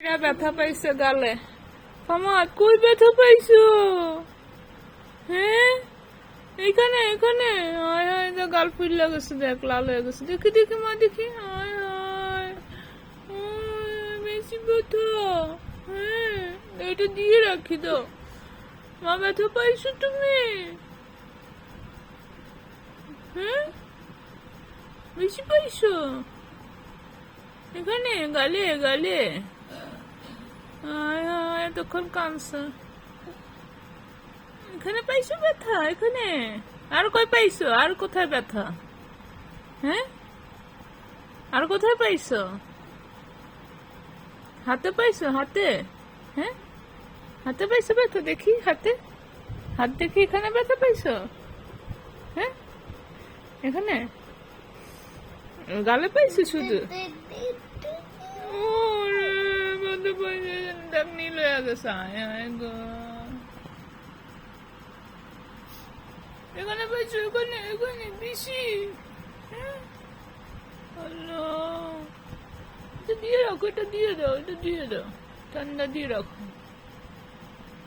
এরা ব্যথা পাইছে গালে। ফামাদ কই ব্যথা পাইছো? হ্যাঁ এইখানে এখানে। হায় হায়, গাল ফুলে গেছে, দেখ লাল হয়ে গেছে। দেখি দেখি মা দেখি। হায় হায়, বেশি ব্যথা। হ্যাঁ এটা দিয়ে রাখি তো। মা ব্যথা পাইছো তুমি? হ্যাঁ বেশি পাইছো? এখানে গালে গালে। হায় হায়, এতক্ষণ কাঁদছে। এখানে পাইছো ব্যথা? এখানে আর কই পাইছো? আর কোথায় ব্যথা? হ্যাঁ আর কোথায় পাইছো? হাতে পাইছো? হাতে? হ্যাঁ হাতে পাইছো ব্যথা? দেখি হাতে, হাত দেখি। এখানে ব্যথা পাইছো? হ্যাঁ এখানে গালে পাইছো শুধু? ওরে ব্যথা পাইছে, দেখ নীল হয়ে গেছে। আয় আয় গো, এখানে পাইছো? এখানে এখানে বেশি? হ্যাঁ আল্লাহ, এটা দিয়ে রাখো, এটা দিয়ে দাও, এটা দিয়ে দাও, ঠান্ডা দিয়ে রাখো।